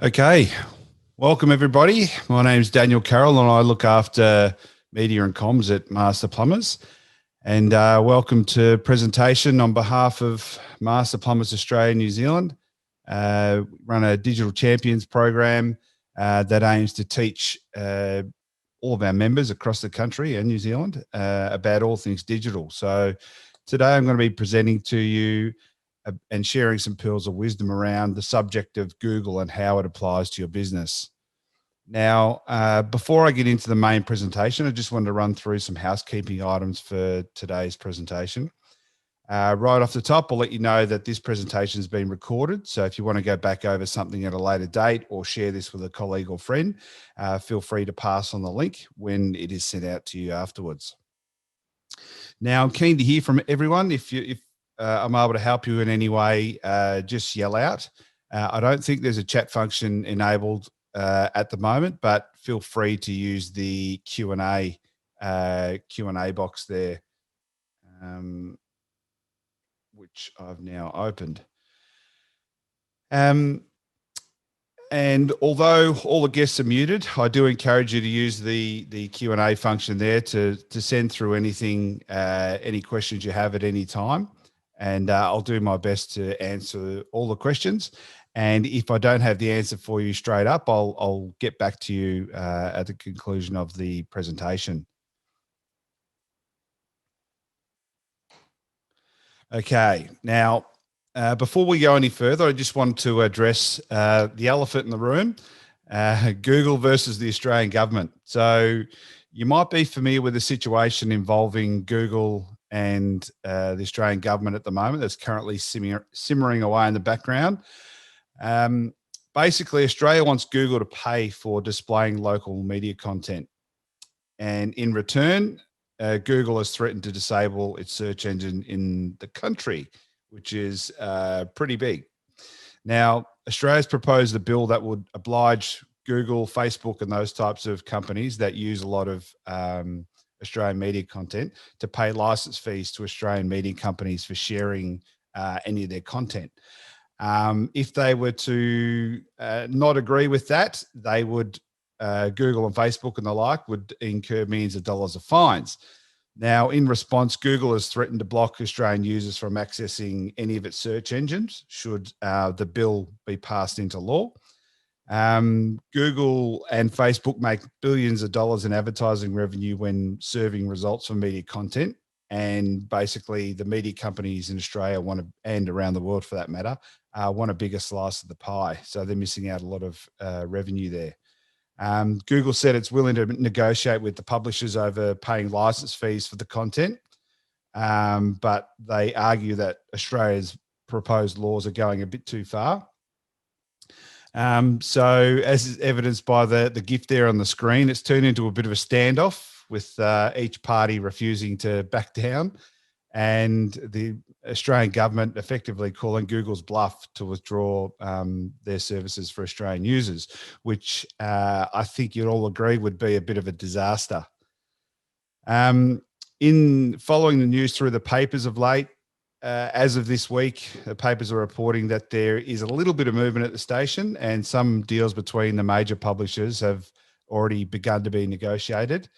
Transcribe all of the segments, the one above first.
Okay, welcome everybody. My name is Daniel Carroll and I look after media and comms at Master Plumbers. And welcome to presentation on behalf of Master Plumbers Australia and New Zealand. We run a digital champions program that aims to teach all of our members across the country and New Zealand about all things digital. So today I'm going to be presenting to you and sharing some pearls of wisdom around the subject of Google and how it applies to your business. Now, before I get into the main presentation, I just wanted to run through some housekeeping items for today's presentation. Right off the top, I'll let you know that this presentation has been recorded. So if you want to go back over something at a later date or share this with a colleague or friend, feel free to pass on the link when it is sent out to you afterwards. Now, I'm keen to hear from everyone. If I'm able to help you in any way, just yell out. I don't think there's a chat function enabled at the moment, but feel free to use the Q&A box there, which I've now opened. And although all the guests are muted, I do encourage you to use the Q&A function there to send through anything, any questions you have at any time. And I'll do my best to answer all the questions. And if I don't have the answer for you straight up, I'll get back to you at the conclusion of the presentation. Okay, now, before we go any further, I just want to address the elephant in the room, Google versus the Australian government. So you might be familiar with the situation involving Google and the Australian government at the moment that's currently simmering away in the background. Basically, Australia wants Google to pay for displaying local media content. And in return, Google has threatened to disable its search engine in the country, which is pretty big. Now, Australia's proposed a bill that would oblige Google, Facebook, and those types of companies that use a lot of Australian media content to pay license fees to Australian media companies for sharing any of their content. If they were to not agree with that, they would, Google and Facebook and the like, would incur millions of dollars of fines. Now, in response, Google has threatened to block Australian users from accessing any of its search engines should the bill be passed into law. Google and Facebook make billions of dollars in advertising revenue when serving results from media content. And basically, the media companies in Australia and around the world for that matter, want a bigger slice of the pie. So they're missing out a lot of revenue there. Google said it's willing to negotiate with the publishers over paying license fees for the content, but they argue that Australia's proposed laws are going a bit too far. So as is evidenced by the GIF there on the screen, it's turned into a bit of a standoff with each party refusing to back down, and the Australian government effectively calling Google's bluff to withdraw their services for Australian users, which I think you'd all agree would be a bit of a disaster. In following the news through the papers of late, as of this week, the papers are reporting that there is a little bit of movement at the station and some deals between the major publishers have already begun to be negotiated.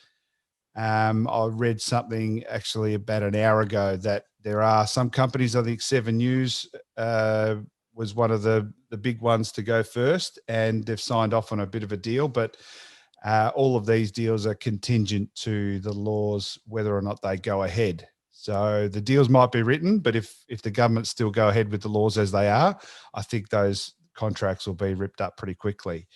I read something actually about an hour ago that there are some companies, I think 7 News was one of the big ones to go first, and they've signed off on a bit of a deal, but all of these deals are contingent to the laws, whether or not they go ahead. So the deals might be written, but if the government still go ahead with the laws as they are, I think those contracts will be ripped up pretty quickly.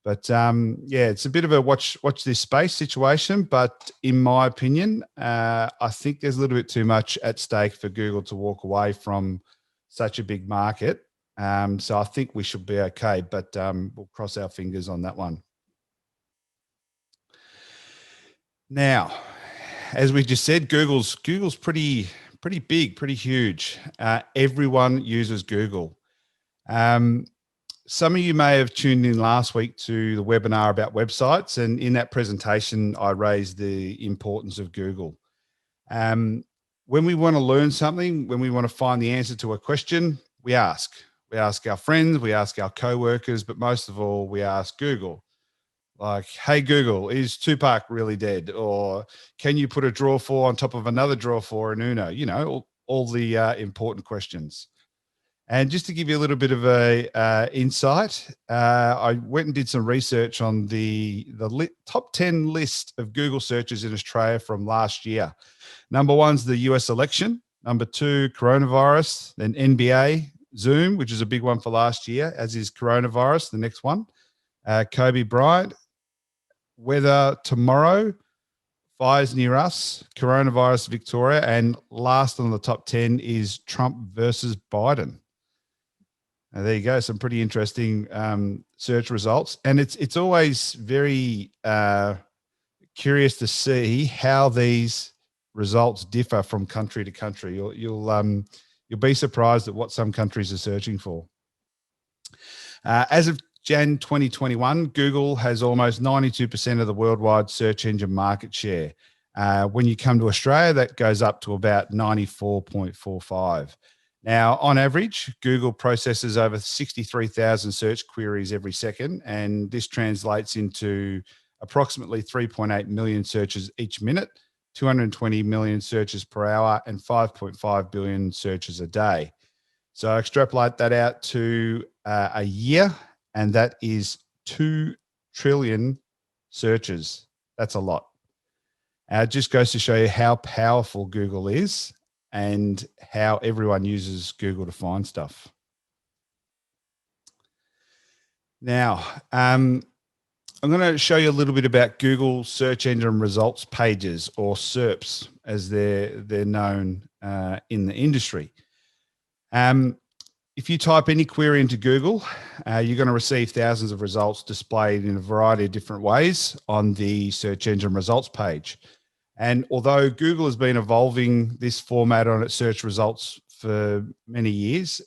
But yeah, it's a bit of a watch this space situation. But in my opinion, I think there's a little bit too much at stake for Google to walk away from such a big market. So I think we should be okay, but we'll cross our fingers on that one. Now, as we just said, Google's pretty big, pretty huge. Everyone uses Google. Some of you may have tuned in last week to the webinar about websites, and in that presentation, I raised the importance of Google. When we want to learn something, when we want to find the answer to a question, we ask. We ask our friends, we ask our co-workers, but most of all, we ask Google. Like, hey, Google, is Tupac really dead? Or can you put a draw four on top of another draw four in Uno? You know, all the important questions. And just to give you a little bit of a insight, I went and did some research on the top 10 list of Google searches in Australia from last year. Number one's the US election. Number two, coronavirus. Then NBA, Zoom, which is a big one for last year, as is coronavirus, the next one. Kobe Bryant, weather tomorrow, fires near us, coronavirus Victoria, and last on the top 10 is Trump versus Biden. Now, there you go. Some pretty interesting search results. And it's always very curious to see how these results differ from country to country. You'll be surprised at what some countries are searching for. As of Jan 2021, Google has almost 92% of the worldwide search engine market share. When you come to Australia, that goes up to about 94.45. Now, on average, Google processes over 63,000 search queries every second, and this translates into approximately 3.8 million searches each minute, 220 million searches per hour, and 5.5 billion searches a day. So extrapolate that out to a year, and that is 2 trillion searches. That's a lot. It just goes to show you how powerful Google is and how everyone uses Google to find stuff. Now, I'm going to show you a little bit about Google search engine results pages, or SERPs, as they're known in the industry. If you type any query into Google, you're going to receive thousands of results displayed in a variety of different ways on the search engine results page. And although Google has been evolving this format on its search results for many years,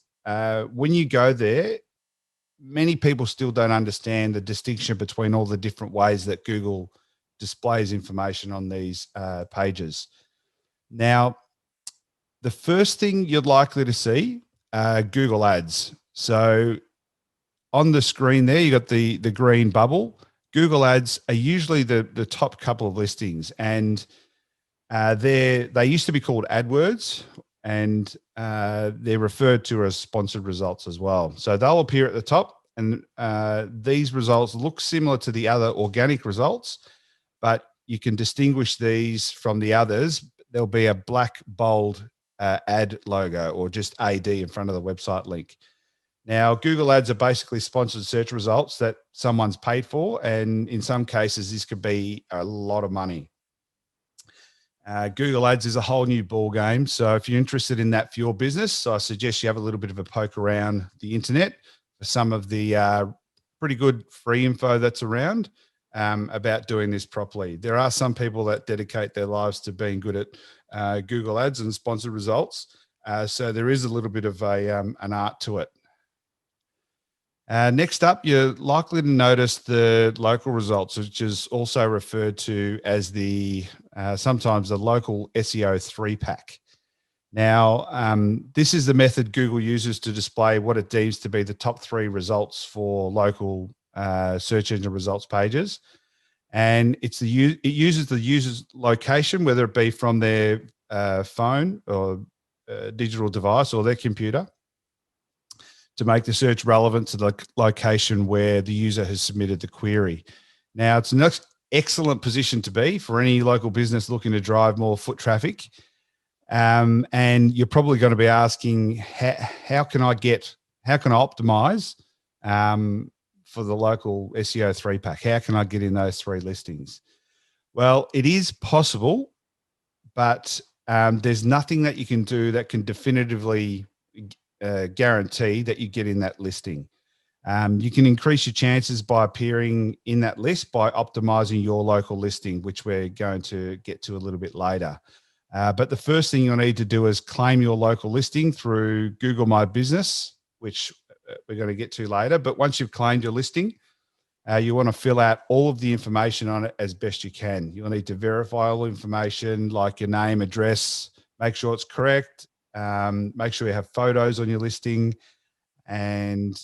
when you go there, many people still don't understand the distinction between all the different ways that Google displays information on these pages. Now, the first thing you're likely to see, Google Ads. So on the screen there, you got the green bubble. Google Ads are usually the top couple of listings, and they used to be called AdWords, and they're referred to as sponsored results as well. So they'll appear at the top, and these results look similar to the other organic results, but you can distinguish these from the others. There'll be a black bold ad logo, or just AD in front of the website link. Now, Google Ads are basically sponsored search results that someone's paid for, and in some cases, this could be a lot of money. Google Ads is a whole new ball game. So if you're interested in that for your business, I suggest you have a little bit of a poke around the internet for some of the pretty good free info that's around about doing this properly. There are some people that dedicate their lives to being good at Google Ads and sponsored results. So there is a little bit of an art to it. Next up, you're likely to notice the local results, which is also referred to as the sometimes the local SEO 3-pack. Now, this is the method Google uses to display what it deems to be the top 3 results for local search engine results pages. And it uses the user's location, whether it be from their phone or digital device or their computer, to make the search relevant to the location where the user has submitted the query. Now, it's an excellent position to be for any local business looking to drive more foot traffic. And you're probably going to be asking, how can I optimize for the local SEO 3-pack? How can I get in those 3 listings? Well, it is possible, but there's nothing that you can do that can definitively guarantee that you get in that listing. You can increase your chances by appearing in that list by optimizing your local listing, which we're going to get to a little bit later. But the first thing you'll need to do is claim your local listing through Google My Business, which we're going to get to later. But once you've claimed your listing, you want to fill out all of the information on it as best you can. You'll need to verify all information like your name, address, make sure it's correct. Make sure you have photos on your listing, And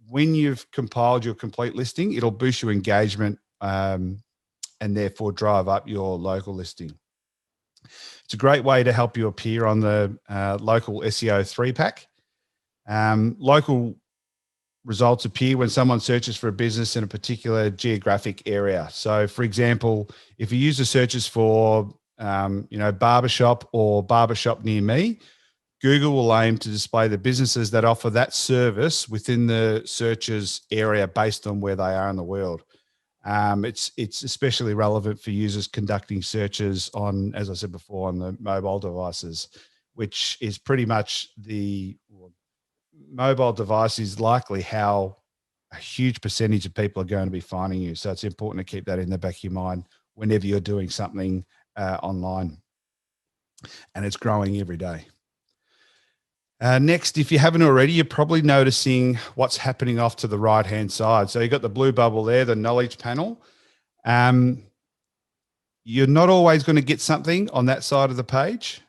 when you've compiled your complete listing, it'll boost your engagement and therefore drive up your local listing. It's a great way to help you appear on the local SEO 3-pack. Local results appear when someone searches for a business in a particular geographic area. So, for example, if a user searches for, barbershop or barbershop near me, Google will aim to display the businesses that offer that service within the searches area based on where they are in the world. It's especially relevant for users conducting searches on, as I said before, on the mobile devices, which is pretty much mobile device is likely how a huge percentage of people are going to be finding you. So it's important to keep that in the back of your mind whenever you're doing something online, and it's growing every day. Next, if you haven't already, you're probably noticing what's happening off to the right-hand side. So you've got the blue bubble there, the knowledge panel. You're not always going to get something on that side of the page,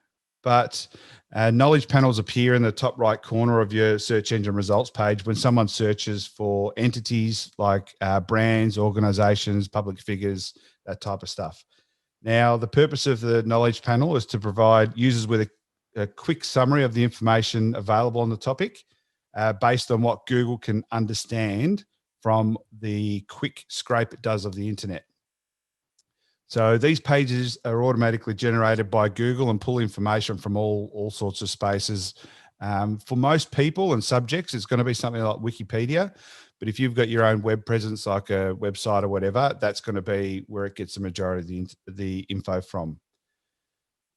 but knowledge panels appear in the top right corner of your search engine results page when someone searches for entities like brands, organizations, public figures, that type of stuff. Now, the purpose of the knowledge panel is to provide users with a quick summary of the information available on the topic based on what Google can understand from the quick scrape it does of the internet. So these pages are automatically generated by Google and pull information from all sorts of spaces. For most people and subjects, it's going to be something like Wikipedia. But if you've got your own web presence, like a website or whatever, that's going to be where it gets the majority of the info from.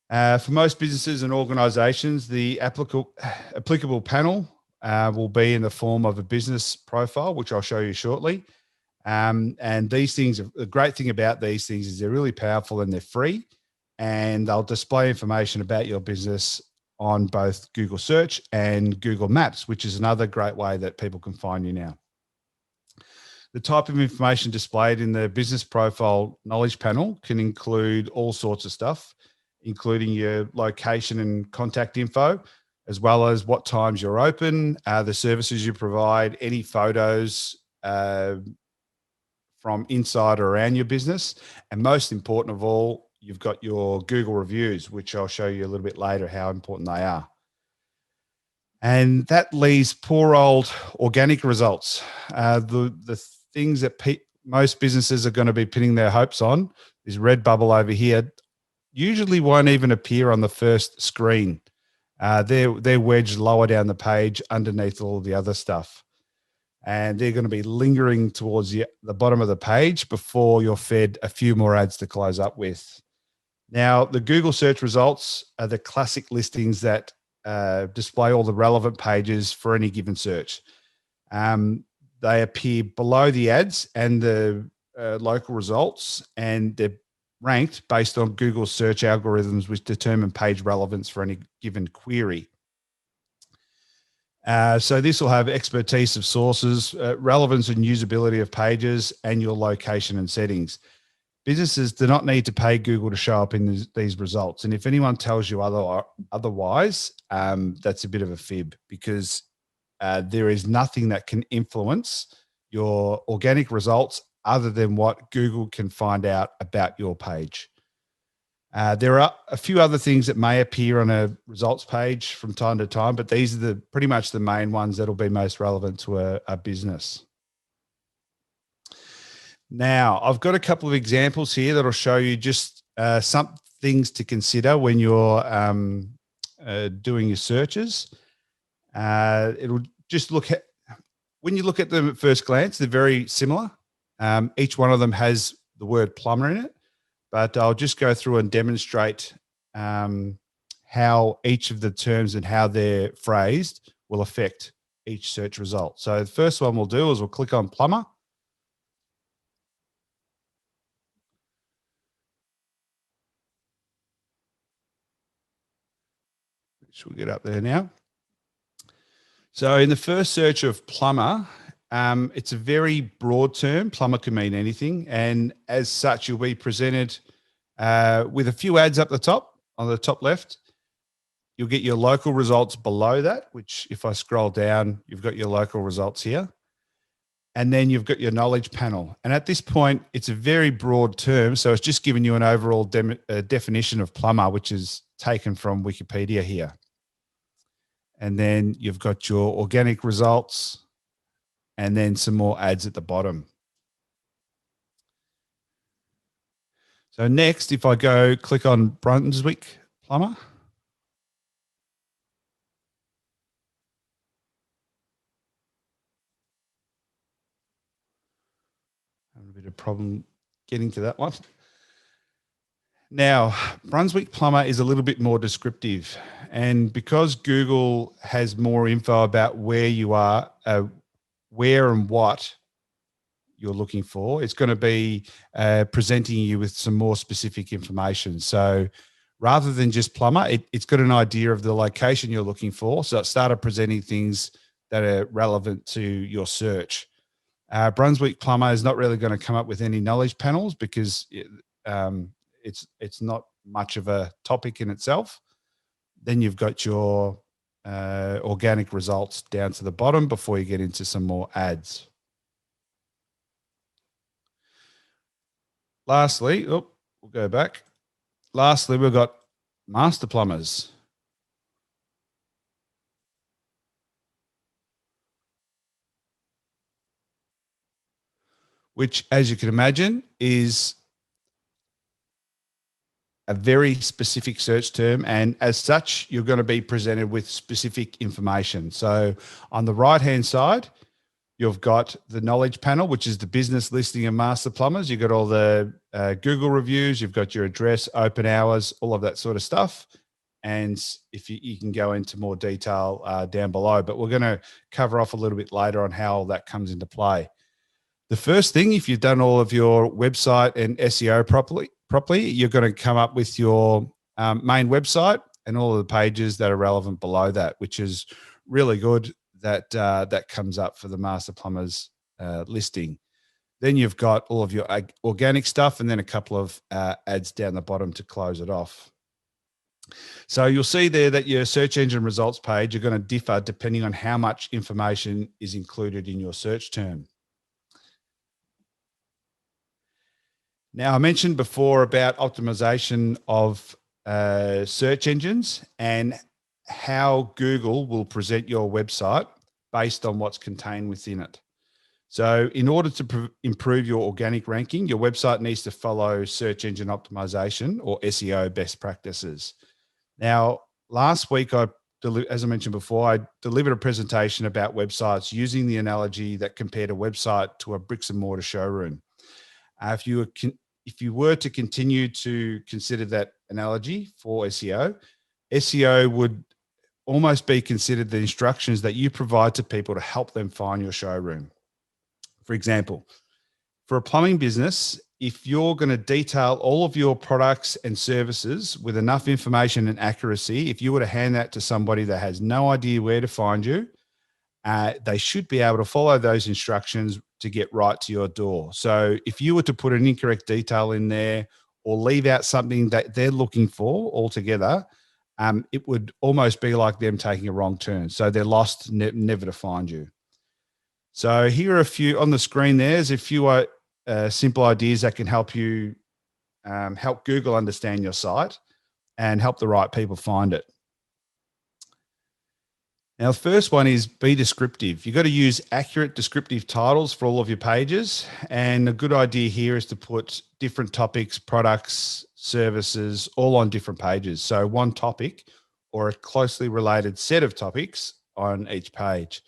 For most businesses and organizations, the applicable panel will be in the form of a business profile, which I'll show you shortly. And these things, the great thing about these things is they're really powerful and they're free, and they'll display information about your business on both Google Search and Google Maps, which is another great way that people can find you now. The type of information displayed in the business profile knowledge panel can include all sorts of stuff, including your location and contact info, as well as what times you're open, the services you provide, any photos from inside or around your business. And most important of all, you've got your Google reviews, which I'll show you a little bit later how important they are. And that leaves poor old organic results. The things that most businesses are going to be pinning their hopes on, this red bubble over here, usually won't even appear on the first screen. They're wedged lower down the page underneath all the other stuff. And they're going to be lingering towards the bottom of the page before you're fed a few more ads to close up with. Now, the Google search results are the classic listings that display all the relevant pages for any given search. They appear below the ads and the local results, and they're ranked based on Google search algorithms, which determine page relevance for any given query. So this will have expertise of sources, relevance and usability of pages, and your location and settings. Businesses do not need to pay Google to show up in these results. And if anyone tells you otherwise, that's a bit of a fib, because there is nothing that can influence your organic results other than what Google can find out about your page. There are a few other things that may appear on a results page from time to time, but these are pretty much the main ones that will be most relevant to a business. Now, I've got a couple of examples here that'll show you just some things to consider when you're doing your searches. It'll just when you look at them at first glance, they're very similar. Each one of them has the word plumber in it, but I'll just go through and demonstrate how each of the terms and how they're phrased will affect each search result. So the first one we'll do is we'll click on plumber. Which we'll get up there now. So in the first search of plumber, it's a very broad term. Plumber can mean anything. And as such, you'll be presented with a few ads up the top, on the top left. you'll get your local results below that, which if I scroll down, you've got your local results here. And then you've got your knowledge panel. And at this point, it's a very broad term. So it's just giving you an overall definition of plumber, which is taken from Wikipedia here. And then you've got your organic results and then some more ads at the bottom. So next, if I go click on Brunswick Plumber. Having a bit of problem getting to that one. Now, Brunswick Plumber is a little bit more descriptive. And because Google has more info about where you are, where and what you're looking for, it's going to be presenting you with some more specific information. So rather than just plumber, it's got an idea of the location you're looking for. So it started presenting things that are relevant to your search. Brunswick Plumber is not really going to come up with any knowledge panels because it's not much of a topic in itself. Then you've got your organic results down to the bottom before you get into some more ads. Lastly, we'll go back. Lastly, we've got Master Plumbers. Which, as you can imagine, is a very specific search term. And as such, you're going to be presented with specific information. So on the right-hand side, you've got the knowledge panel, which is the business listing of Master Plumbers. You've got all the Google reviews, you've got your address, open hours, all of that sort of stuff. And if you can go into more detail down below, but we're going to cover off a little bit later on how that comes into play. The first thing, if you've done all of your website and SEO properly, you're going to come up with your main website and all of the pages that are relevant below that, which is really good that that comes up for the Master Plumbers listing. Then you've got all of your organic stuff and then a couple of ads down the bottom to close it off. So you'll see there that your search engine results page are going to differ depending on how much information is included in your search term. Now, I mentioned before about optimization of search engines and how Google will present your website based on what's contained within it. So in order to improve your organic ranking, your website needs to follow search engine optimization or SEO best practices. Now, last week, as I mentioned before, I delivered a presentation about websites using the analogy that compared a website to a bricks and mortar showroom. If you were to continue to consider that analogy for SEO, SEO would almost be considered the instructions that you provide to people to help them find your showroom. For example, for a plumbing business, if you're going to detail all of your products and services with enough information and accuracy, if you were to hand that to somebody that has no idea where to find you, they should be able to follow those instructions to get right to your door. So if you were to put an incorrect detail in there or leave out something that they're looking for altogether, it would almost be like them taking a wrong turn. So they're lost, never to find you. So here are a few on the screen. There's a few simple ideas that can help you help Google understand your site and help the right people find it. Now, the first one is be descriptive. You've got to use accurate descriptive titles for all of your pages. And a good idea here is to put different topics, products, services, all on different pages. So one topic or a closely related set of topics on each page.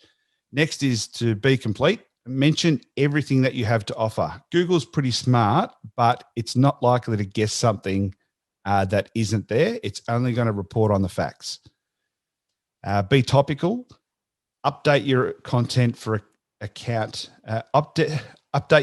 Next is to be complete. Mention everything that you have to offer. Google's pretty smart, but it's not likely to guess something that isn't there. It's only going to report on the facts. Be topical. Update your content for update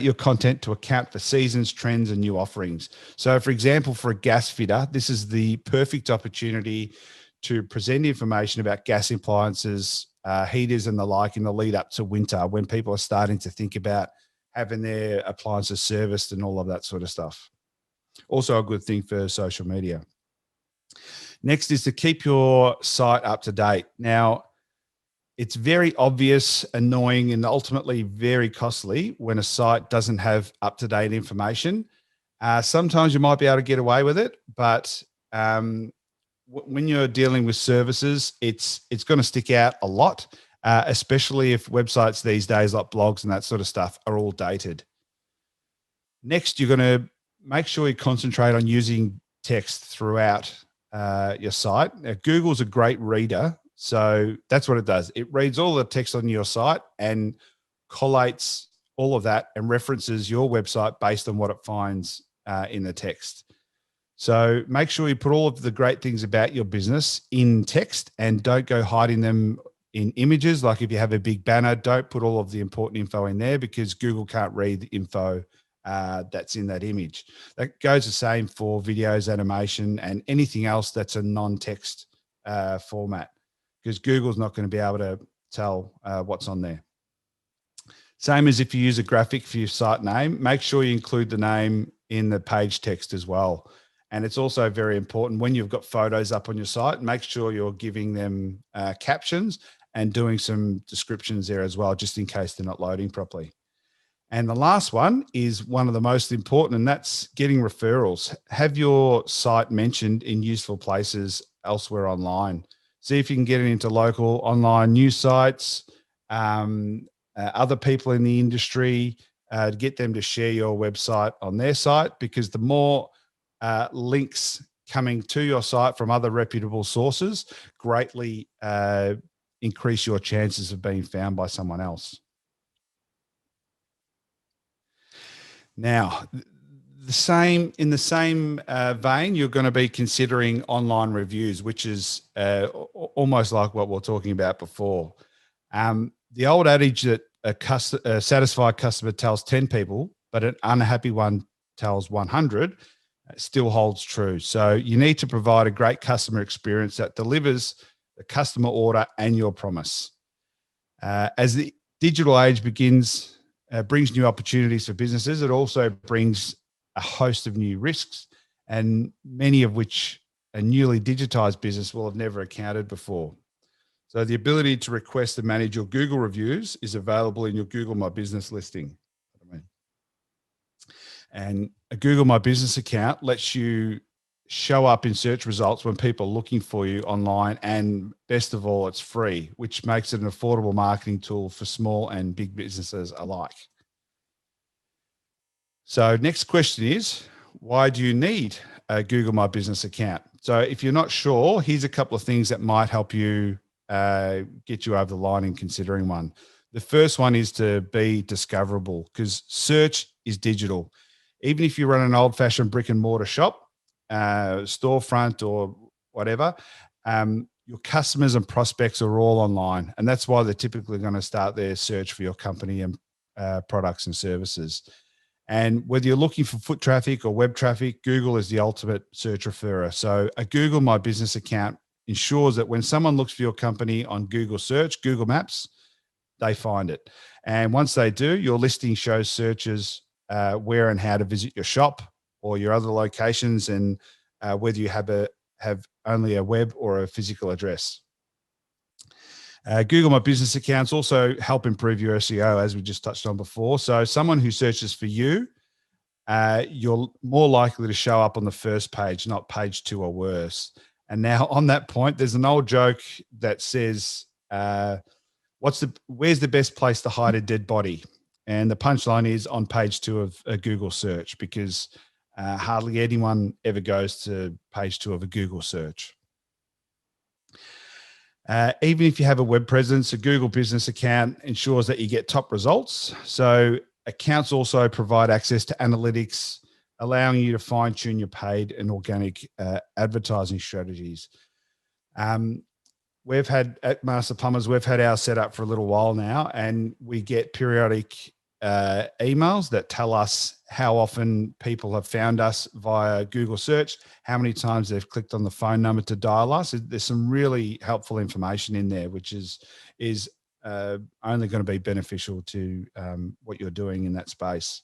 your content to account for seasons, trends, and new offerings. So, for example, for a gas fitter, this is the perfect opportunity to present information about gas appliances, heaters, and the like in the lead up to winter, when people are starting to think about having their appliances serviced and all of that sort of stuff. Also, a good thing for social media. Next is to keep your site up to date. Now, it's very obvious, annoying, and ultimately very costly when a site doesn't have up-to-date information. Sometimes you might be able to get away with it, but when you're dealing with services, it's going to stick out a lot, especially if websites these days, like blogs and that sort of stuff, are all dated. Next, you're going to make sure you concentrate on using text throughout your site. Now, Google's a great reader, so that's what it does. It reads all the text on your site and collates all of that and references your website based on what it finds in the text. So make sure you put all of the great things about your business in text and don't go hiding them in images. Like if you have a big banner, don't put all of the important info in there because Google can't read the info that's in that image. That goes the same for videos, animation, and anything else that's a non-text format, because Google's not going to be able to tell what's on there. Same as if you use a graphic for your site name, make sure you include the name in the page text as well. And it's also very important when you've got photos up on your site, make sure you're giving them captions and doing some descriptions there as well, just in case they're not loading properly. And the last one is one of the most important, and that's getting referrals. Have your site mentioned in useful places elsewhere online. See if you can get it into local online news sites, other people in the industry, get them to share your website on their site, because the more links coming to your site from other reputable sources greatly increase your chances of being found by someone else. Now, in the same vein, you're going to be considering online reviews, which is almost like what we we're talking about before. The old adage that a satisfied customer tells 10 people, but an unhappy one tells 100 still holds true. So you need to provide a great customer experience that delivers the customer order and your promise. As the digital age brings new opportunities for businesses, it also brings a host of new risks, and many of which a newly digitized business will have never encountered before. So the ability to request and manage your Google reviews is available in your Google My Business listing. And a Google My Business account lets you show up in search results when people are looking for you online. And best of all, it's free, which makes it an affordable marketing tool for small and big businesses alike. So next question is, why do you need a Google My Business account? So if you're not sure, here's a couple of things that might help you get you over the line in considering one. The first one is to be discoverable, because search is digital. Even if you run an old-fashioned brick and mortar shop, storefront or whatever, your customers and prospects are all online. And that's why they're typically going to start their search for your company and products and services. And whether you're looking for foot traffic or web traffic, Google is the ultimate search referrer. So a Google My Business account ensures that when someone looks for your company on Google Search, Google Maps, they find it. And once they do, your listing shows searches where and how to visit your shop or your other locations, and whether you have only a web or a physical address. Google My Business accounts also help improve your SEO, as we just touched on before. So someone who searches for you, you're more likely to show up on the first page, not page 2 or worse. And now on that point, there's an old joke that says, where's the best place to hide a dead body? And the punchline is on page 2 of a Google search, because hardly anyone ever goes to page 2 of a Google search. Even if you have a web presence, a Google Business account ensures that you get top results. So accounts also provide access to analytics, allowing you to fine tune your paid and organic advertising strategies. We've had at Master Plumbers, we've had our setup for a little while now, and we get periodic emails that tell us how often people have found us via Google search, how many times they've clicked on the phone number to dial us. There's some really helpful information in there, which is only going to be beneficial to what you're doing in that space.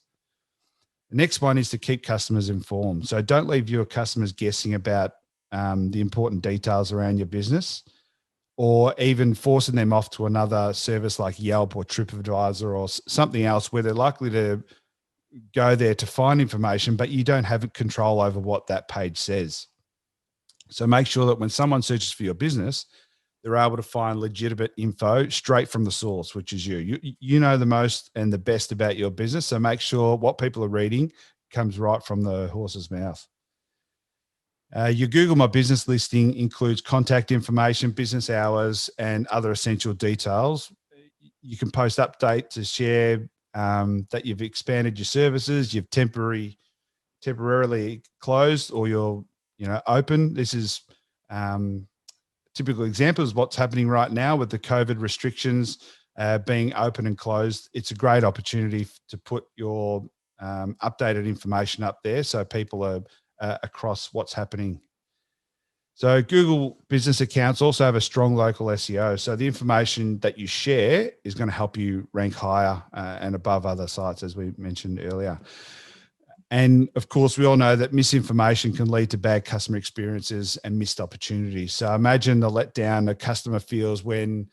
The next one is to keep customers informed. So don't leave your customers guessing about the important details around your business, or even forcing them off to another service like Yelp or TripAdvisor or something else where they're likely to go there to find information, but you don't have control over what that page says. So make sure that when someone searches for your business, they're able to find legitimate info straight from the source, which is you. You know the most and the best about your business. So make sure what people are reading comes right from the horse's mouth. Your Google My Business listing includes contact information, business hours, and other essential details. You can post updates to share that you've expanded your services, you've temporarily closed, or you're open. This is typical examples of what's happening right now with the COVID restrictions being open and closed. It's a great opportunity to put your updated information up there so people are across what's happening. So Google business accounts also have a strong local SEO. So the information that you share is going to help you rank higher and above other sites, as we mentioned earlier. And of course, we all know that misinformation can lead to bad customer experiences and missed opportunities. So imagine the letdown a customer feels when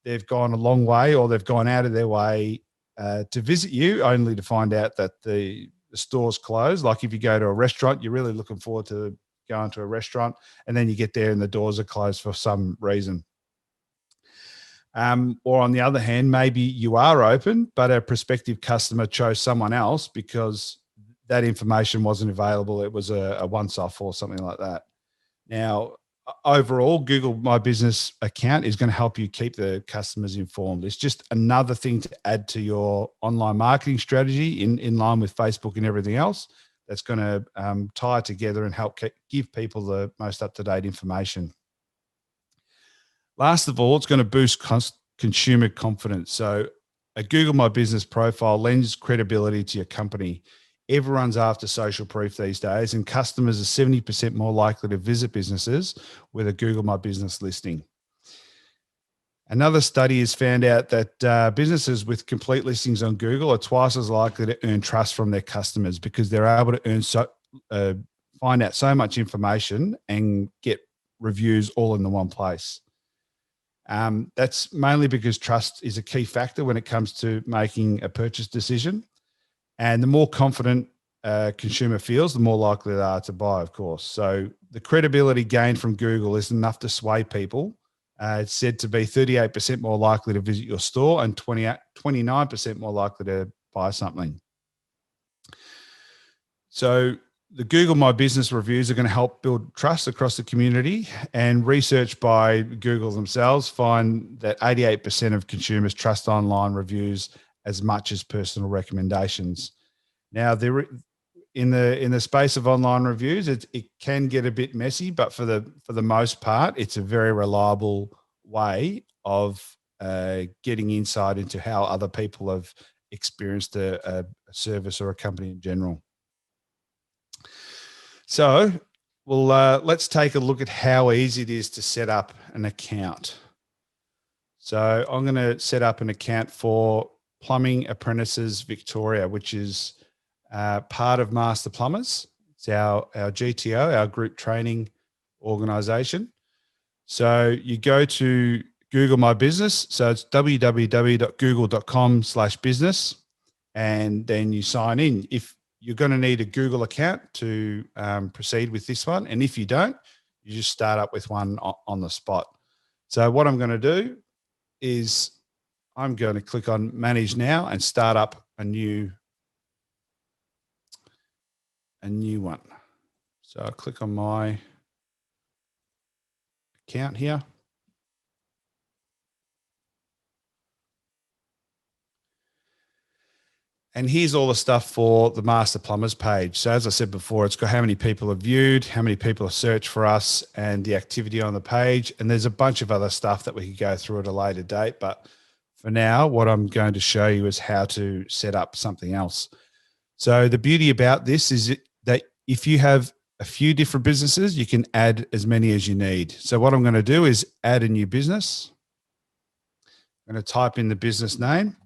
they've gone a long way or they've gone out of their way to visit you, only to find out that the store's closed. Like if you go to a restaurant, you're really looking forward to going to a restaurant, and then you get there and the doors are closed for some reason. Or on the other hand, maybe you are open, but a prospective customer chose someone else because that information wasn't available. It was a once-off or something like that. Now, overall, Google My Business account is going to help you keep the customers informed. It's just another thing to add to your online marketing strategy in line with Facebook and everything else. That's going to tie together and help give people the most up-to-date information. Last of all, it's going to boost consumer confidence. So a Google My Business profile lends credibility to your company. Everyone's after social proof these days, and customers are 70% more likely to visit businesses with a Google My Business listing. Another study has found out that businesses with complete listings on Google are twice as likely to earn trust from their customers because they're able to find out so much information and get reviews all in the one place. That's mainly because trust is a key factor when it comes to making a purchase decision. And the more confident consumer feels, the more likely they are to buy, of course. So the credibility gained from Google is enough to sway people. It's said to be 38% more likely to visit your store and 29% more likely to buy something. So the Google My Business reviews are going to help build trust across the community, and research by Google themselves find that 88% of consumers trust online reviews as much as personal recommendations. Now, in the space of online reviews, it can get a bit messy, but for the most part, it's a very reliable way of getting insight into how other people have experienced a service or a company in general. So, let's take a look at how easy it is to set up an account. So I'm going to set up an account for Plumbing Apprentices Victoria, which is part of Master Plumbers. It's our GTO, our group training organisation. So you go to Google My Business. So it's www.google.com/business, and then you sign in. If you're going to need a Google account to proceed with this one, and if you don't, you just start up with one on the spot. So what I'm going to do is I'm going to click on Manage Now and start up a new one. So I'll click on my account here. And here's all the stuff for the Master Plumbers page. So as I said before, it's got how many people have viewed, how many people have searched for us, and the activity on the page. And there's a bunch of other stuff that we could go through at a later date. But for now, what I'm going to show you is how to set up something else. So the beauty about this is that if you have a few different businesses, you can add as many as you need. So what I'm going to do is add a new business. I'm going to type in the business name.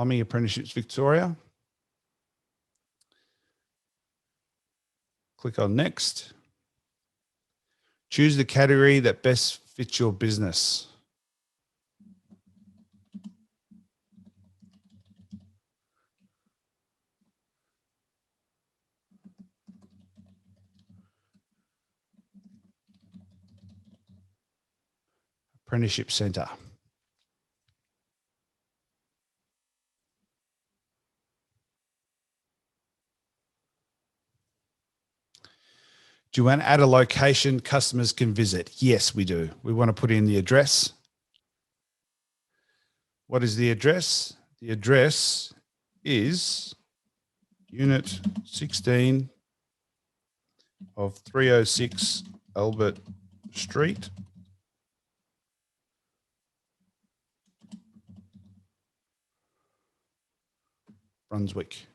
Plumbing Apprenticeships Victoria. Click on next. Choose the category that best fits your business. Apprenticeship Centre. Do you want to add a location customers can visit? Yes, we do. We want to put in the address. What is the address? The address is Unit 16 of 306 Albert Street, Brunswick.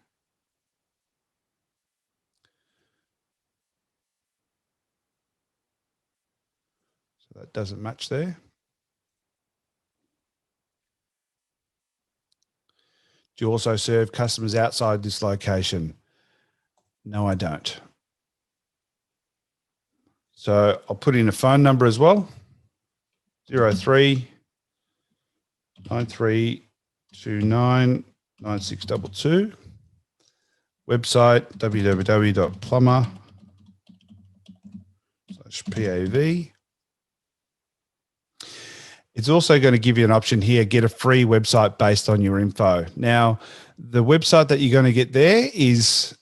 So that doesn't match there. Do you also serve customers outside this location? No, I don't. So I'll put in a phone number as well. 03 9329 9622. Website www.plumber/PAV. It's also going to give you an option here, get a free website based on your info. Now, the website that you're going to get there is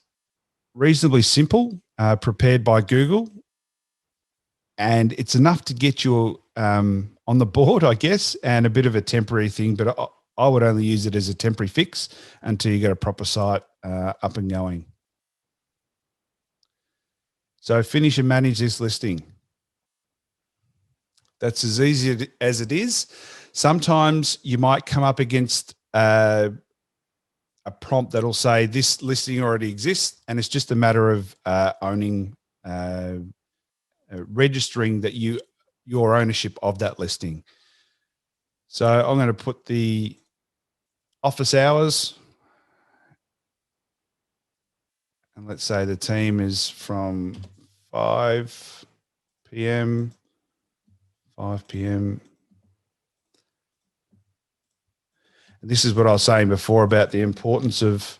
reasonably simple, prepared by Google, and it's enough to get you on the board, I guess, and a bit of a temporary thing, but I would only use it as a temporary fix until you get a proper site up and going. So finish and manage this listing. That's as easy as it is. Sometimes you might come up against a prompt that'll say this listing already exists, and it's just a matter of registering that your ownership of that listing. So I'm going to put the office hours, and let's say the team is from 5 p.m. 5 p.m. And this is what I was saying before about the importance of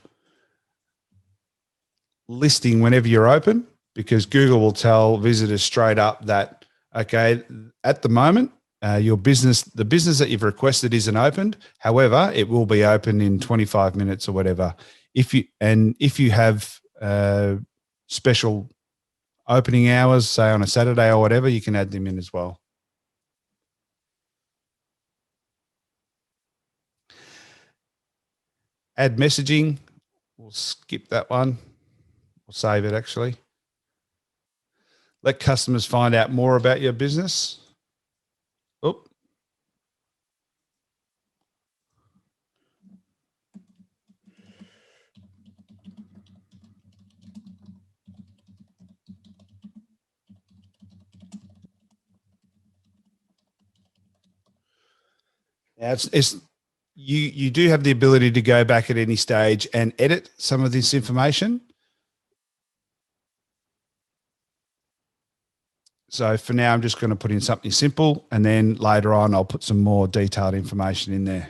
listing whenever you're open, because Google will tell visitors straight up that, okay, at the moment, the business that you've requested isn't opened. However, it will be open in 25 minutes or whatever. If you have special opening hours, say on a Saturday or whatever, you can add them in as well. Add messaging. We'll skip that one. We'll save it actually. Let customers find out more about your business. Oh. Now you do have the ability to go back at any stage and edit some of this information. So for now, I'm just going to put in something simple, and then later on, I'll put some more detailed information in there.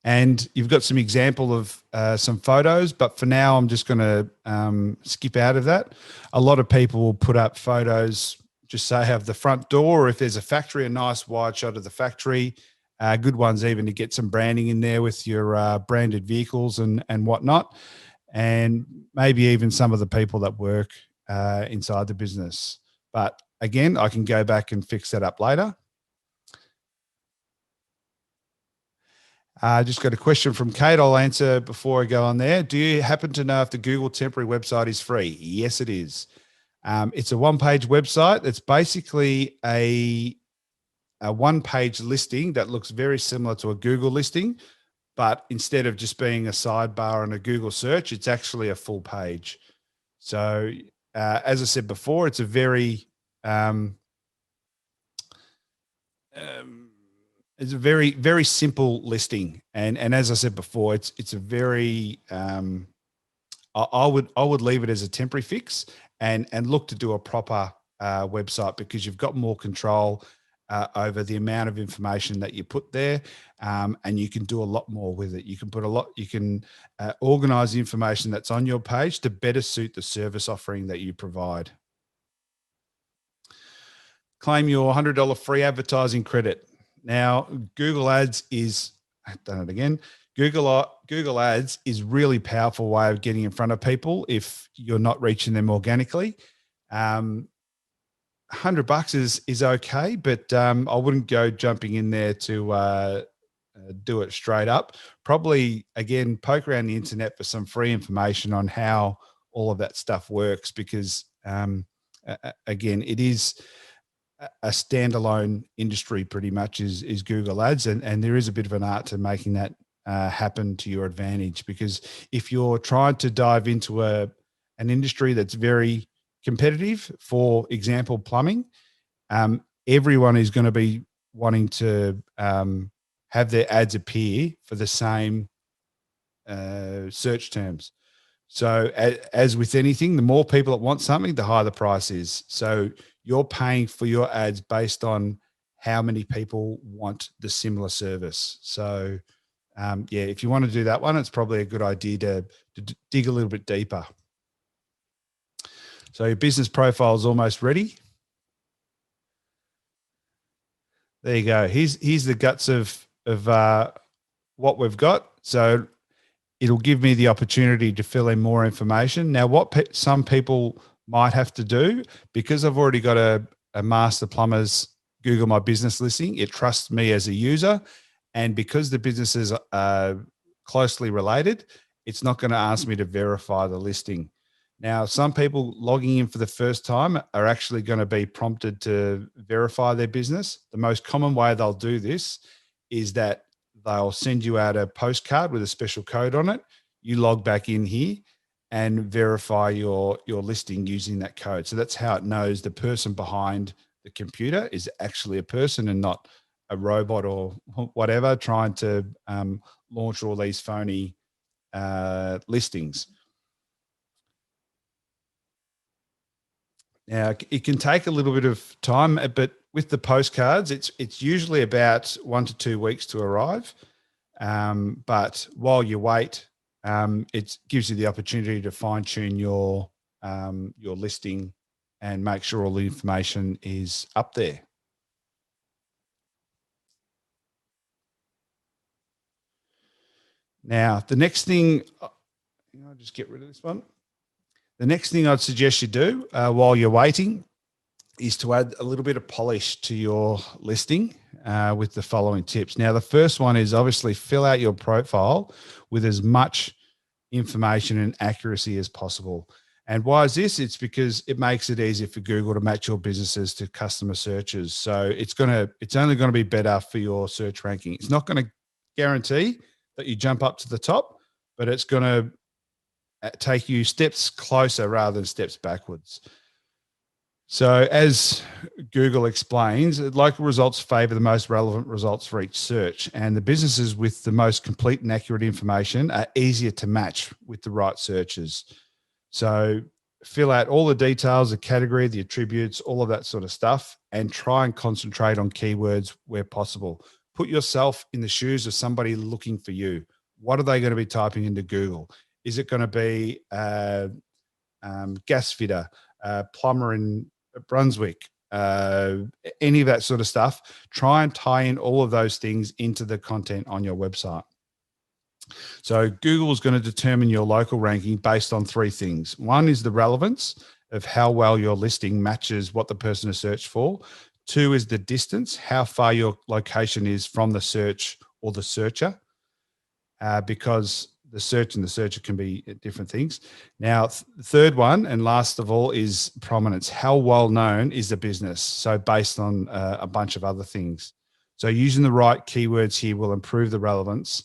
And you've got some example of some photos, but for now, I'm just going to skip out of that. A lot of people will put up photos, just say have the front door, or if there's a factory, a nice wide shot of the factory. Good ones even to get some branding in there with your branded vehicles and whatnot, and maybe even some of the people that work inside the business. But again, I can go back and fix that up later. Just got a question from Kate. I'll answer before I go on there. Do you happen to know if the Google temporary website is free? Yes, it is. It's a one-page website. It's basically a one-page listing that looks very similar to a Google listing, but instead of just being a sidebar on a Google search, it's actually a full page. So as I said before, it's a very it's a very, very simple listing. And as I said before, it's a very, I would leave it as a temporary fix and look to do a proper website, because you've got more control over the amount of information that you put there, and you can do a lot more with it. You can put a lot. You can organize the information that's on your page to better suit the service offering that you provide. Claim your $100 free advertising credit. Now, Google Ads is, I've done it again. Google Ads is really powerful way of getting in front of people if you're not reaching them organically. $100 is okay, but I wouldn't go jumping in there to do it straight up. Probably again, poke around the internet for some free information on how all of that stuff works, because again, it is a standalone industry pretty much is Google Ads, and there is a bit of an art to making that happen to your advantage, because if you're trying to dive into an industry that's very competitive, for example, plumbing, everyone is going to be wanting to have their ads appear for the same search terms. So as with anything, the more people that want something, the higher the price is. So you're paying for your ads based on how many people want the similar service. So yeah, if you want to do that one, it's probably a good idea to dig a little bit deeper. So your business profile is almost ready. There you go. Here's the guts of what we've got. So it'll give me the opportunity to fill in more information. Now, what some people might have to do, because I've already got a Master Plumbers Google My Business listing, it trusts me as a user. And because the businesses are closely related, it's not going to ask me to verify the listing. Now, some people logging in for the first time are actually going to be prompted to verify their business. The most common way they'll do this is that they'll send you out a postcard with a special code on it. You log back in here and verify your listing using that code. So that's how it knows the person behind the computer is actually a person and not a robot or whatever trying to launch all these phony listings. Now, it can take a little bit of time, but with the postcards, it's usually about 1 to 2 weeks to arrive. But while you wait, it gives you the opportunity to fine tune your listing and make sure all the information is up there. Now, the next thing, I'll just get rid of this one. The next thing I'd suggest you do while you're waiting is to add a little bit of polish to your listing with the following tips. Now, the first one is obviously fill out your profile with as much information and accuracy as possible. And why is this? It's because it makes it easier for Google to match your businesses to customer searches. So it's only going to be better for your search ranking. It's not going to guarantee that you jump up to the top, but it's going to take you steps closer rather than steps backwards. So as Google explains, local results favor the most relevant results for each search, and the businesses with the most complete and accurate information are easier to match with the right searches. So fill out all the details, the category, the attributes, all of that sort of stuff, and try and concentrate on keywords where possible. Put yourself in the shoes of somebody looking for you. What are they going to be typing into Google? Is it going to be gas fitter, plumber in Brunswick, any of that sort of stuff? Try and tie in all of those things into the content on your website. So Google is going to determine your local ranking based on 3 things. One is the relevance of how well your listing matches what the person has searched for. 2 is the distance, how far your location is from the search or the searcher, because the search and the searcher can be different things. Now, third one, and last of all, is prominence. How well known is the business? So based on a bunch of other things. So using the right keywords here will improve the relevance.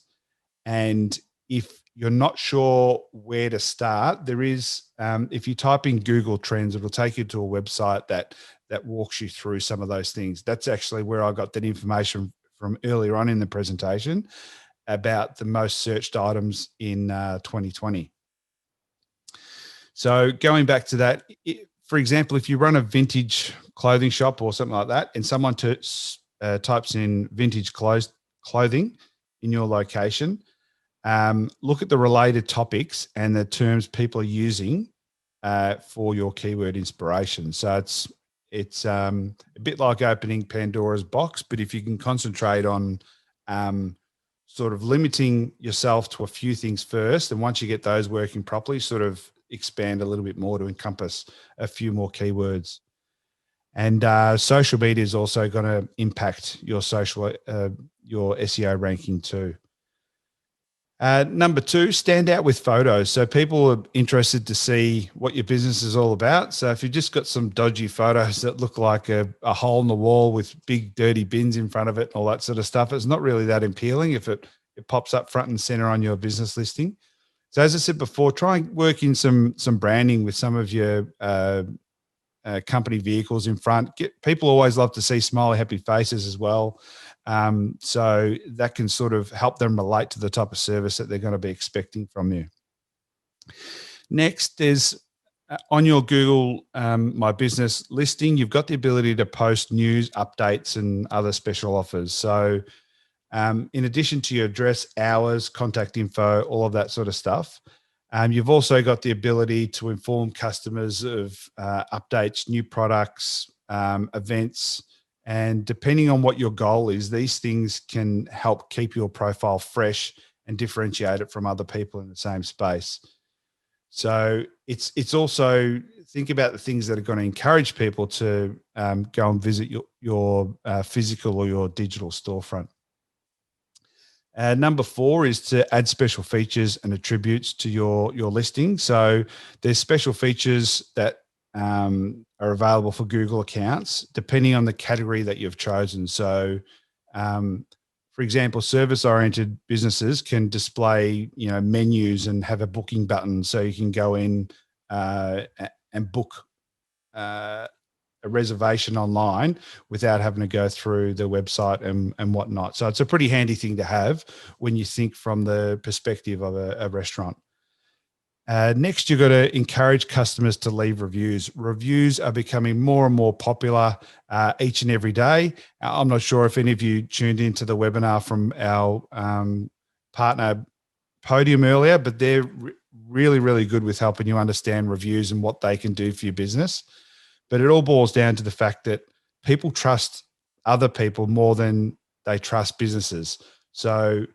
And if you're not sure where to start, there is, if you type in Google Trends, it'll take you to a website that walks you through some of those things. That's actually where I got that information from earlier on in the presentation about the most searched items in 2020. So going back to that, for example, if you run a vintage clothing shop or something like that, and someone types in vintage clothing in your location, look at the related topics and the terms people are using for your keyword inspiration. So it's a bit like opening Pandora's box, but if you can concentrate on sort of limiting yourself to a few things first, and once you get those working properly, sort of expand a little bit more to encompass a few more keywords. And social media is also going to impact your your SEO ranking too. Number 2, stand out with photos. So people are interested to see what your business is all about. So if you've just got some dodgy photos that look like a hole in the wall with big dirty bins in front of it and all that sort of stuff, it's not really that appealing if it pops up front and center on your business listing. So as I said before, try and work in some branding with some of your company vehicles in front. People always love to see smiley, happy faces as well. So that can sort of help them relate to the type of service that they're going to be expecting from you. Next is on your Google My Business listing, you've got the ability to post news, updates, and other special offers. So in addition to your address, hours, contact info, all of that sort of stuff, you've also got the ability to inform customers of updates, new products, events, and depending on what your goal is, these things can help keep your profile fresh and differentiate it from other people in the same space. So it's also, think about the things that are going to encourage people to go and visit your physical or your digital storefront. Number 4 is to add special features and attributes to your listing. So there's special features that are available for Google accounts, depending on the category that you've chosen. So, for example, service-oriented businesses can display, menus and have a booking button, so you can go in and book a reservation online without having to go through the website and whatnot. So it's a pretty handy thing to have when you think from the perspective of a restaurant. Next, you've got to encourage customers to leave reviews. Reviews are becoming more and more popular each and every day. I'm not sure if any of you tuned into the webinar from our partner Podium earlier, but they're really, really good with helping you understand reviews and what they can do for your business. But it all boils down to the fact that people trust other people more than they trust businesses. So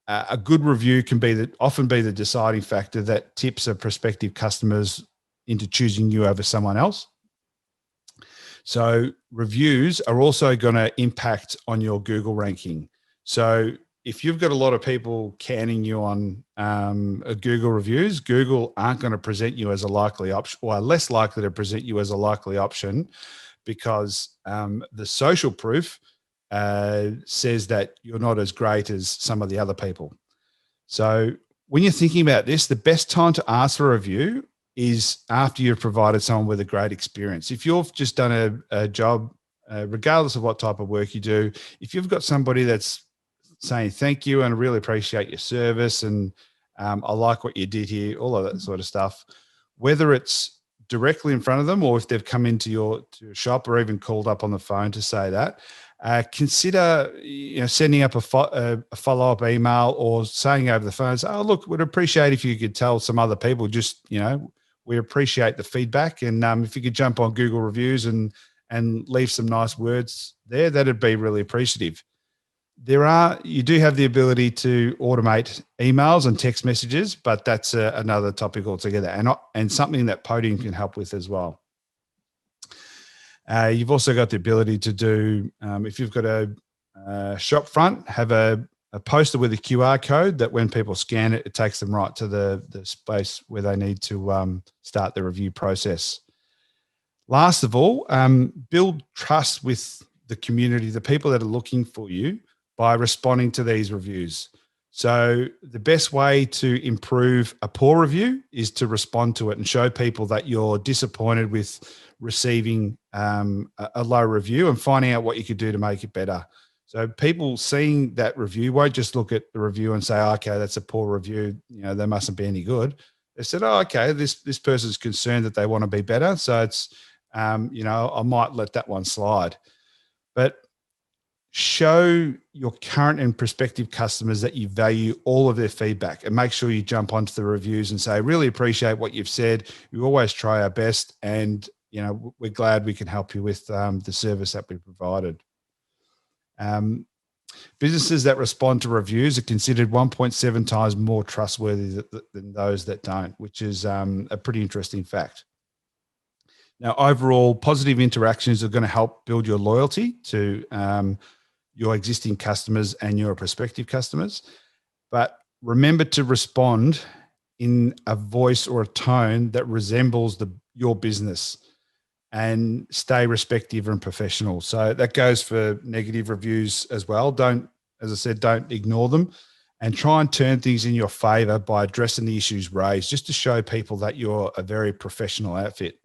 a good review can often be the deciding factor that tips a prospective customers into choosing you over someone else. So reviews are also going to impact on your Google ranking. So if you've got a lot of people canning you on Google reviews, Google aren't going to present you as a likely option, or are less likely to present you as a likely option, because the social proof says that you're not as great as some of the other people. So when you're thinking about this, the best time to ask for a review is after you've provided someone with a great experience. If you've just done a job, regardless of what type of work you do, if you've got somebody that's saying thank you and I really appreciate your service and I like what you did here, all of that sort of stuff, whether it's directly in front of them or if they've come into your shop or even called up on the phone to say that, consider sending up a follow-up email or saying over the phone, oh, look, we'd appreciate if you could tell some other people, just, we appreciate the feedback. And if you could jump on Google reviews and leave some nice words there, that'd be really appreciative. You do have the ability to automate emails and text messages, but that's another topic altogether, and something that Podium can help with as well. You've also got the ability to do, if you've got a shop front, have a poster with a QR code that when people scan it, it takes them right to the space where they need to start the review process. Last of all, build trust with the community, the people that are looking for you, by responding to these reviews. So the best way to improve a poor review is to respond to it and show people that you're disappointed with receiving a low review and finding out what you could do to make it better. So people seeing that review won't just look at the review and say, oh, okay, that's a poor review. They mustn't be any good. They said, oh, okay, this person's concerned that they want to be better. So it's, I might let that one slide. But show your current and prospective customers that you value all of their feedback, and make sure you jump onto the reviews and say, really appreciate what you've said. We always try our best, and we're glad we can help you with the service that we provided. Businesses that respond to reviews are considered 1.7 times more trustworthy than those that don't, which is a pretty interesting fact. Now, overall, positive interactions are going to help build your loyalty to your existing customers and your prospective customers. But remember to respond in a voice or a tone that resembles your business, and stay respectful and professional. So that goes for negative reviews as well. As I said, don't ignore them, and try and turn things in your favor by addressing the issues raised, just to show people that you're a very professional outfit.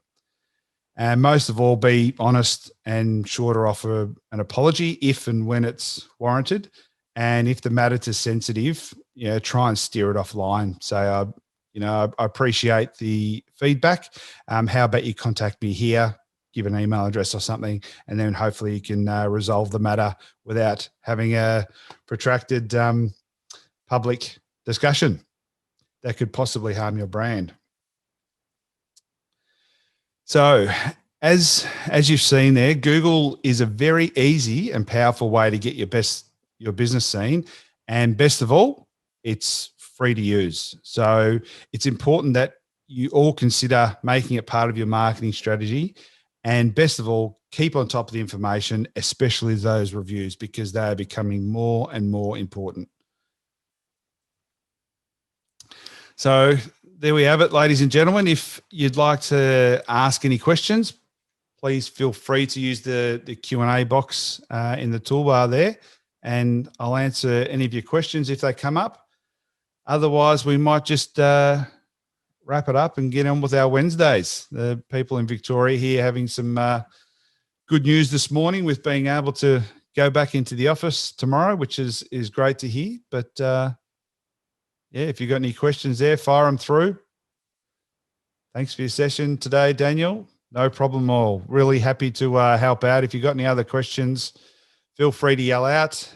And most of all, be honest and sure to offer an apology if and when it's warranted. And if the matter is sensitive, try and steer it offline. So, I appreciate the feedback. How about you contact me here, give an email address or something, and then hopefully you can resolve the matter without having a protracted public discussion that could possibly harm your brand. So as you've seen there, Google is a very easy and powerful way to get your business seen. And best of all, it's free to use. So it's important that you all consider making it part of your marketing strategy. And best of all, keep on top of the information, especially those reviews, because they are becoming more and more important. So there we have it, ladies and gentlemen. If you'd like to ask any questions, please feel free to use the Q&A box in the toolbar there, and I'll answer any of your questions if they come up. Otherwise, we might just wrap it up and get on with our Wednesdays. The people in Victoria here having some good news this morning with being able to go back into the office tomorrow, which is great to hear. But yeah, if you've got any questions there, fire them through. Thanks for your session today, Daniel. No problem at all. Really happy to help out. If you've got any other questions, feel free to yell out,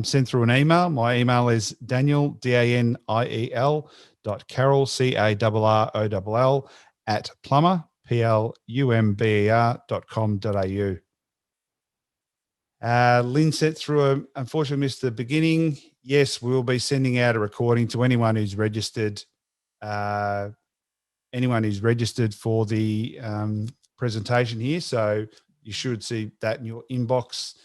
send through an email. My email is Daniel, DANIEL, .Carroll, CARROLL, at plumber, plumber.com.au. Lynn sent through, unfortunately missed the beginning. Yes, we'll be sending out a recording to anyone who's registered, for the presentation here. So you should see that in your inbox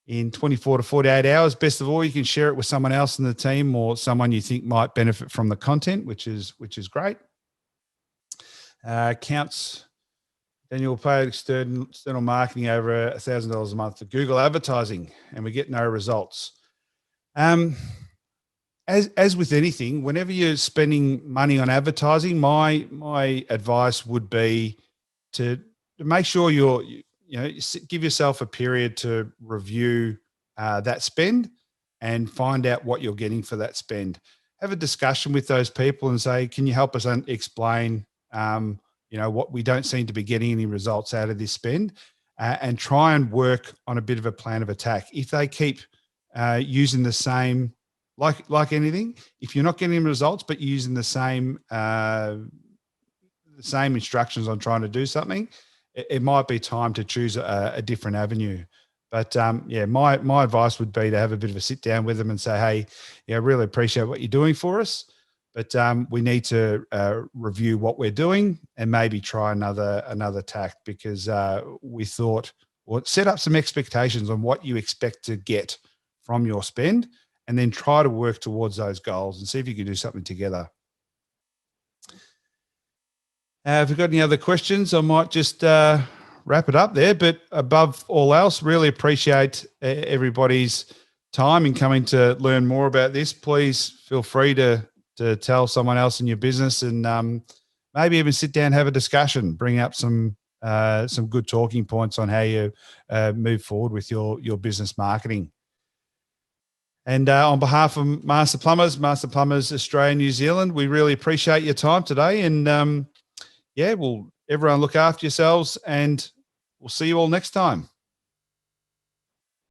in 24 to 48 hours. Best of all, you can share it with someone else in the team or someone you think might benefit from the content, which is great. Counts. Daniel paid external marketing over $1,000 a month for Google advertising, and we get no results. As with anything, whenever you're spending money on advertising, my advice would be to make sure give yourself a period to review that spend and find out what you're getting for that spend. Have a discussion with those people and say, can you help us explain, what we don't seem to be getting any results out of this spend, and try and work on a bit of a plan of attack. If they keep using the same, like anything, if you're not getting results, but using the same instructions on trying to do something, it might be time to choose a different avenue. But my advice would be to have a bit of a sit down with them and say, hey, I really appreciate what you're doing for us, but we need to review what we're doing and maybe try another tack, because we thought, or set up some expectations on what you expect to get from your spend, and then try to work towards those goals and see if you can do something together. If you've got any other questions, I might just wrap it up there. But above all else, really appreciate everybody's time in coming to learn more about this. Please feel free to tell someone else in your business, and maybe even sit down, have a discussion, bring up some good talking points on how you move forward with your business marketing. And on behalf of Master Plumbers Australia and New Zealand, we really appreciate your time today. And everyone look after yourselves, and we'll see you all next time.